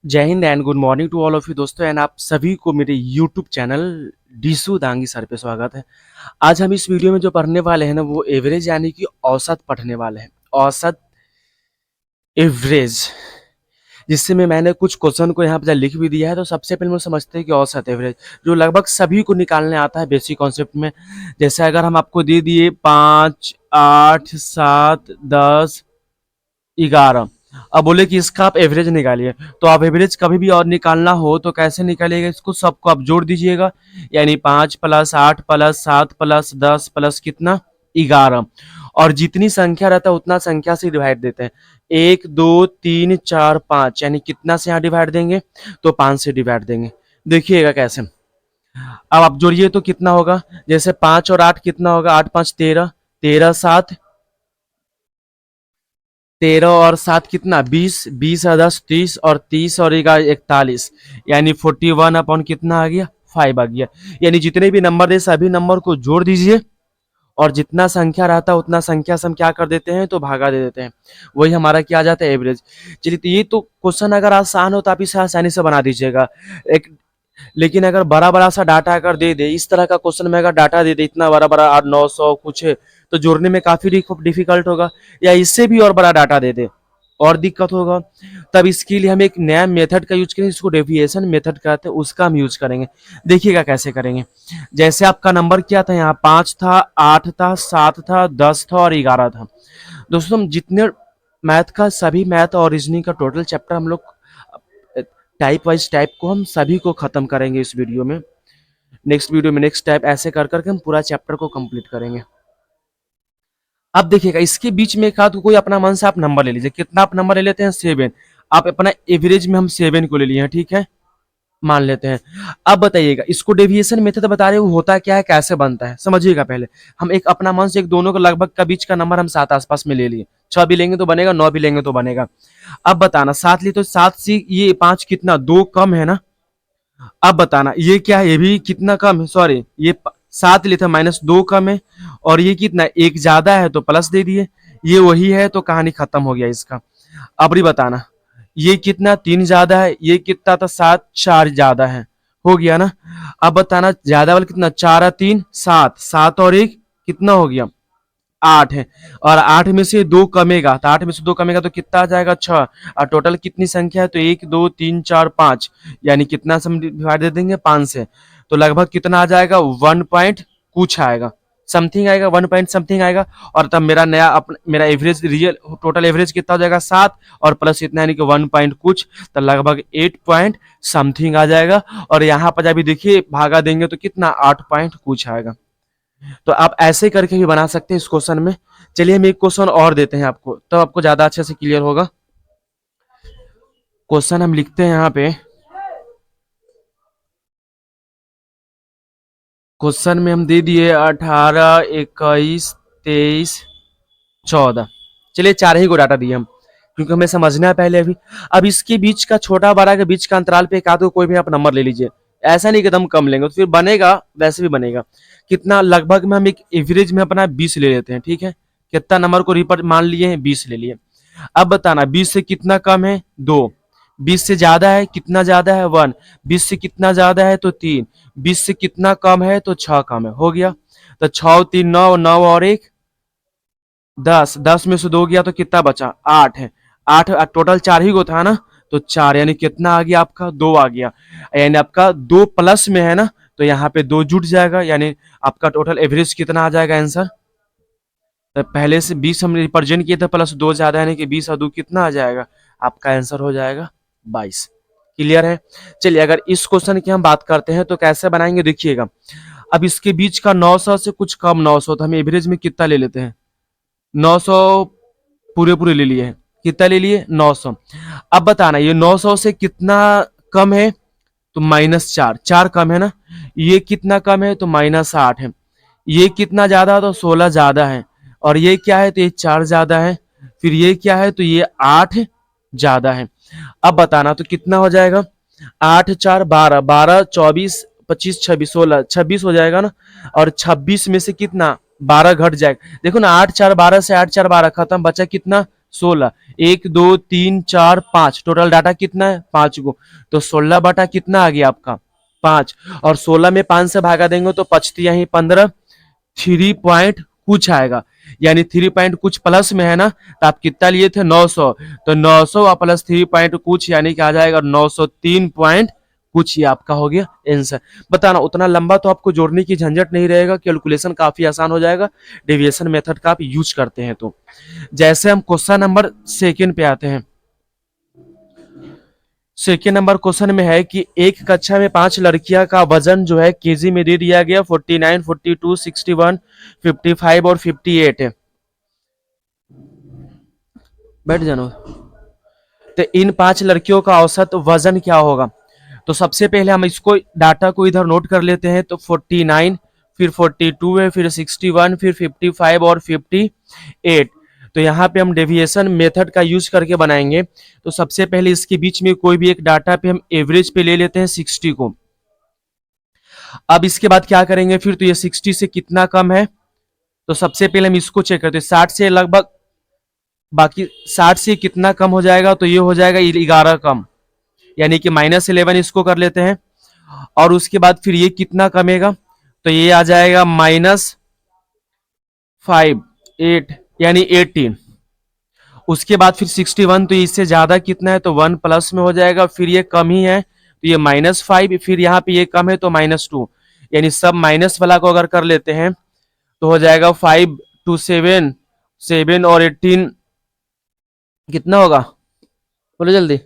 जय हिंद and good morning to all of you दोस्तों एंड आप सभी को मेरे YouTube channel Deesu Dangi sir पे स्वागत है। आज हम इस वीडियो में जो पढ़ने वाले हैं ना वो एवरेज यानी कि औसत पढ़ने वाले हैं। औसत एवरेज जिससे मैंने कुछ क्वेश्चन को यहाँ पे लिख भी दिया है। तो सबसे पहले हम समझते हैं कि औसत एवरेज जो लगभग सभी को निकालने आता है बेसिक कॉन्सेप्ट में। जैसे अगर हम आपको दे दिए 5, 8, 7, 10, 11, अब बोले कि इसका आप एवरेज निकालिए। तो आप एवरेज कभी भी और निकालना हो तो कैसे निकालिएगा, इसको सबको आप जोड़ दीजिएगा। यानी 5 प्लस 8 प्लस 7 प्लस 10 प्लस कितना 11, और जितनी संख्या रहता है उतना संख्या से डिवाइड देते हैं। 1 2 3 4 5 यानी कितना से यहाँ डिवाइड देंगे तो 5 से डिवाइड देंगे। देखिएगा कैसे। अब आप जोड़िए तो कितना होगा, जैसे 5 और 8 कितना होगा, 8 5 13, 13 7 13 और 7 कितना 20, 20 और 10 30, और 30 और 11 41, यानी 41 अपॉन कितना आ गया 5 आ गया। यानी जितने भी नंबर दे सभी नंबर को जोड़ दीजिए और जितना संख्या रहता है उतना संख्या से हम क्या कर देते हैं तो भागा दे देते हैं। वही हमारा क्या आ जाता है एवरेज। चलिए, तो ये तो क्वेश्चन अगर आसान हो तो आप इसे आसानी से बना दीजिएगा। एक लेकिन अगर बड़ा बड़ा सा डाटा अगर दे दे, इस तरह का क्वेश्चन में अगर डाटा दे दे इतना बड़ा बड़ा 8 900 कुछ है, तो जोड़ने में काफी डिफिकल्ट होगा। या इससे भी और बड़ा डाटा दे दे और दिक्कत होगा। तब इसके लिए हम एक नया मेथड का यूज करेंगे, इसको डेविएशन मेथड कहते हैं, उसका हम यूज करेंगे। देखिएगा कैसे करेंगे। जैसे आपका नंबर क्या था, यहाँ 5 था, 8 था, 7 था, 10 था और 11 था। दोस्तों हम जितने मैथ का सभी मैथ और रीजनिंग का टोटल चैप्टर हम लोग टाइप वाइज टाइप को हम सभी को खत्म करेंगे इस वीडियो में। नेक्स्ट वीडियो में नेक्स्ट टाइप ऐसे कर करके हम पूरा चैप्टर को कंप्लीट करेंगे। अब देखिएगा इसके बीच में एक आध कोई अपना मन से आप नंबर ले लीजिए। कितना आप नंबर ले लेते हैं 7। आप अपना एवरेज में हम 7 को ले लिए हैं, ठीक है, मान लेते हैं। अब बताइएगा इसको डेविएशन मेथड बता रहे हैं, वो होता क्या है कैसे बनता है समझिएगा। पहले हम एक अपना मन से एक दोनों को लगभग का बीच का नंबर हम 7 आसपास में ले लिए। 6 भी लेंगे तो बनेगा, 9 भी लेंगे तो बनेगा। अब बताना 7 लिए तो 7 से ये 5 कितना 2 कम है ना। अब बताना ये क्या है, ये भी कितना कम है, सॉरी ये 7 लिए थे -2 कम है, और ये कितना 1 ज्यादा है तो प्लस दे दिए। ये वही है तो कहानी खत्म हो गया इसका। अब बताना ये कितना 3 ज्यादा है, ये कितना था 7, 4 ज्यादा है, हो गया ना। अब बताना ज्यादा वाला कितना 4 और 3 7, 7 और 1 कितना हो गया 8 है, और 8 में से 2 कमेगा तो 8 में से 2 कमेगा तो कितना आ जाएगा 6। और टोटल कितनी संख्या है तो 1 2 3 4 5, यानी कितना से हम डिवाइड दे देंगे 5 से। तो लगभग कितना आ जाएगा 1 पॉइंट कुछ आएगा, समथिंग आएगा, 1 पॉइंट समथिंग आएगा। और तब मेरा मेरा एवरेज रियल टोटल एवरेज कितना हो जाएगा 7 और प्लस इतना यानी कि 1 पॉइंट कुछ, तो लगभग 8 पॉइंट समथिंग आ जाएगा। और यहाँ पर जब देखिए भागा देंगे तो कितना 8 पॉइंट कुछ आएगा। तो आप ऐसे करके भी बना सकते हैं इस क्वेश्चन में। चलिए हम एक क्वेश्चन और देते हैं आपको, तो आपको ज्यादा अच्छे से क्लियर होगा। क्वेश्चन हम लिखते हैं यहाँ पे, क्वेश्चन में हम दे दिए 18 21 23 14। चलिए 4 ही को डाटा दिए हम क्योंकि हमें समझना है पहले अभी। अब इसके बीच का छोटा बड़ा के बीच का अंतराल पे एक आध कोई भी आप नंबर ले लीजिए। ऐसा नहीं कि एकदम कम लेंगे तो फिर बनेगा, वैसे भी बनेगा कितना लगभग में हम एक एवरेज में अपना 20 ले लेते हैं, ठीक है। कितना नंबर को रिपर मान लिए हैं 20 ले लिए। अब बताना 20 से कितना कम है 2, 20 से ज्यादा है कितना ज्यादा है 1, 20 से कितना ज्यादा है तो 3, 20 से कितना कम है तो 6 कम है, हो गया। तो 6 3 9, 9 और 1 10, 10 में से 2 गया तो कितना बचा 8 है। 8 टोटल 4 ही को था ना, तो 4 यानी कितना आ गया आपका 2 आ गया। यानी आपका 2 प्लस में है ना, तो यहाँ पे 2 जुट जाएगा, यानी आपका टोटल एवरेज कितना आ जाएगा आंसर। तो पहले से 20 हम रिप्रेजेंट किए थे प्लस 2 ज्यादा यानी कि 20 और 2 कितना आ जाएगा, आपका आंसर हो जाएगा 22। क्लियर है। चलिए अगर इस क्वेश्चन की हम बात करते हैं तो कैसे बनाएंगे देखिएगा। अब इसके बीच का 900 से कुछ कम 900, तो हम एवरेज में कितना ले लेते हैं 900 पूरे पूरे ले लिए हैं। कितना ले लिए 900। अब बताना ये 900 से कितना कम है तो -4, 4 कम है ना। ये कितना कम है तो -8 है। ये कितना ज्यादा तो 16 ज्यादा है, और ये क्या है तो ये 4 ज्यादा है। फिर ये क्या है तो ये 8 ज्यादा है। अब बताना तो कितना हो जाएगा 8 4 12, 12 24 25 26 16, 26 हो जाएगा ना। और 26 में से कितना 12 घट जाएगा। देखो ना 8 4 12 से 8 4 12 खत्म, बचा कितना 16, 1 2 3 4 5, टोटल डाटा कितना है 5 को, तो 16 बटा कितना आ गया आपका 5, और 16 में 5 से भागा देंगे तो बचती यही 15, 3 पॉइंट कुछ आएगा, यानी 3 पॉइंट कुछ प्लस में है ना, तो आप कितना लिए थे 900, तो 900 प्लस 3 पॉइंट कुछ यानी कि आ जाएगा 903 पॉइंट कुछ, ये आपका हो गया आंसर। बताना उतना लंबा तो आपको जोड़ने की झंझट नहीं रहेगा, कैलकुलेशन काफी आसान हो जाएगा डेविएशन मेथड का आप यूज करते हैं तो। जैसे हम क्वेश्चन नंबर सेकंड पे आते हैं। सेकेंड नंबर क्वेश्चन में है कि एक कक्षा में 5 लड़कियां का वजन जो है केजी में दे दिया गया 49, 42, 61, 55 और 58 है। बैठ जानो। तो इन 5 लड़कियों का औसत वजन क्या होगा? तो सबसे पहले हम इसको डाटा को इधर नोट कर लेते हैं। तो 49, फिर 42 है, फिर 61, फिर 55 और 58। तो यहाँ पे हम डेविएशन मेथड का यूज करके बनाएंगे। तो सबसे पहले इसके बीच में कोई भी एक डाटा पे हम एवरेज पे ले लेते हैं 60 को। अब इसके बाद क्या करेंगे फिर, तो ये 60 से कितना कम है, तो सबसे पहले हम इसको चेक करते हैं 60 से लगभग, बाकी 60 से कितना कम हो जाएगा, तो ये हो जाएगा 11 कम, यानी कि -11 इसको कर लेते हैं। और उसके बाद फिर ये कितना कमेगा, तो ये आ जाएगा -5, 8 यानी 18। उसके बाद फिर 61, तो इससे ज्यादा कितना है, तो 1 प्लस में हो जाएगा, फिर ये कम ही है तो ये -5, फिर यहाँ पे ये कम है तो -2, यानी सब माइनस वाला को अगर कर लेते हैं तो हो जाएगा 5 2 7, 7 और 18 कितना होगा, बोलो जल्दी।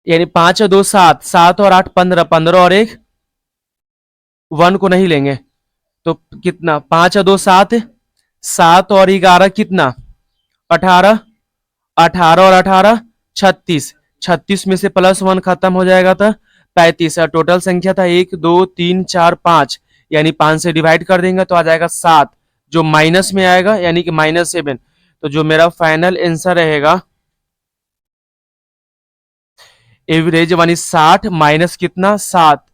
यानी 5 और 2 7, 7 और 8 15, 15 और 1 1 को नहीं लेंगे तो कितना, 5 और 2 7, 7 और 11 कितना 18, 18 और 18 36, 36 में से +1 खत्म हो जाएगा तो 35। टोटल संख्या था 1 2 3 4 5, यानी 5 से डिवाइड कर देंगे तो आ जाएगा 7, जो माइनस में आएगा यानी कि -7। तो जो मेरा फाइनल आंसर रहेगा एवरेज वानी 60 माइनस कितना 7,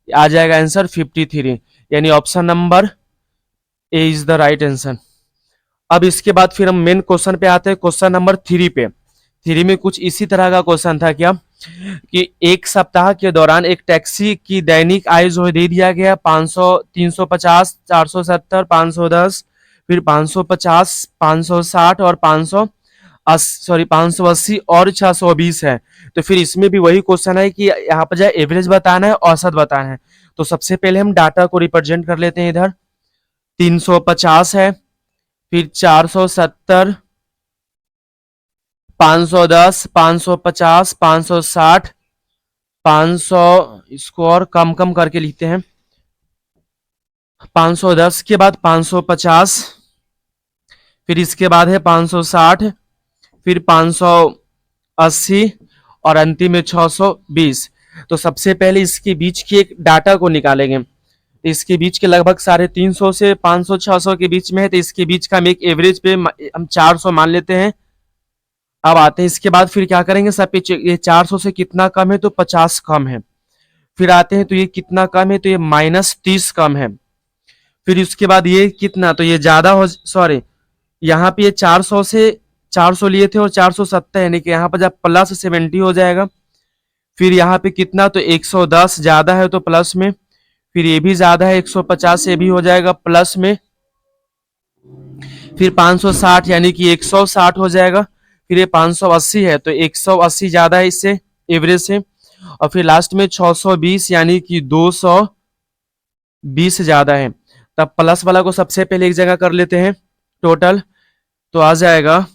आ जाएगा आंसर 53, यानी option number A is the right answer. अब इसके बाद फिर हम मेन क्वेश्चन पे आते हैं, क्वेश्चन नंबर 3 पे। 3 में कुछ इसी तरह का क्वेश्चन था क्या, कि एक सप्ताह के दौरान एक टैक्सी की दैनिक आय जो दे दिया गया 500, 350, 470, 510, फिर 550, 560 और 580 और 620 है। तो फिर इसमें भी वही क्वेश्चन है कि यहाँ पर जाए एवरेज बताना है, औसत बताना है। तो सबसे पहले हम डाटा को रिप्रेजेंट कर लेते हैं। इधर 350 है, फिर 470, 510, 550, 560, 500, इसको और कम कम करके लिखते हैं, 510 के बाद 550, फिर इसके बाद है 560, फिर 580 और अंतिम में 620। तो सबसे पहले इसके बीच की एक डाटा को निकालेंगे। इसके बीच के लगभग 350 से 500 600 के बीच में है, तो इसके बीच का हम एक एवरेज पे हम 400 मान लेते हैं। अब आते हैं इसके बाद फिर क्या करेंगे, सब पे ये 400 से कितना कम है, तो 50 कम है। फिर आते हैं तो ये कितना कम है, तो ये -30 कम है। फिर उसके बाद ये कितना, तो ये ज्यादा हो, सॉरी यहाँ पे ये 400 से 400 लिए थे और 470, यानी कि यहाँ पर जब +70 हो जाएगा। फिर यहाँ पे कितना, तो 110 ज्यादा है तो प्लस में, फिर ये भी ज्यादा है 150 से भी हो जाएगा प्लस में, फिर 560 यानी कि 160 हो जाएगा। फिर ये 580 है तो 180 ज्यादा है इससे एवरेज से, और फिर लास्ट में 620 यानी कि 220 ज्यादा है। तब प्लस वाला को सबसे पहले एक जगह कर लेते हैं टोटल, तो आ जाएगा,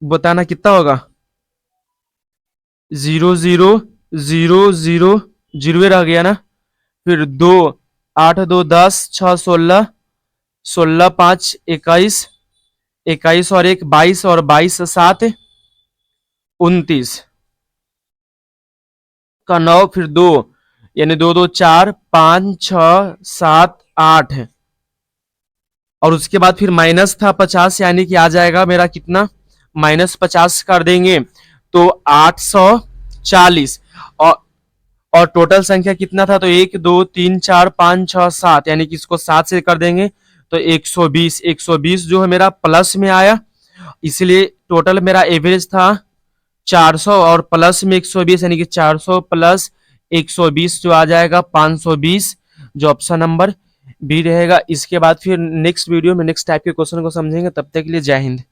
बताना कितना होगा, 0 0 0 0 0 रह गया ना, फिर 2 8 2 10 6 16 16 5 21 21 और 1 22 और 22 7 29 का 9, फिर 2 यानी 2 2 4 5 6 7 8 है। और उसके बाद फिर माइनस था 50, यानी कि आ जाएगा मेरा कितना, -50 कर देंगे तो 840। और टोटल संख्या कितना था, तो 1 2 3 4 5 6 7, यानी कि इसको 7 से कर देंगे तो 120 जो है मेरा प्लस में आया, इसलिए टोटल मेरा एवरेज था 400 और प्लस में 120, यानी कि 400 प्लस 120 जो आ जाएगा 520, जो ऑप्शन नंबर बी रहेगा। इसके बाद फिर नेक्स्ट वीडियो में नेक्स्ट टाइप के क्वेश्चन को समझेंगे। तब तक के लिए जय हिंद।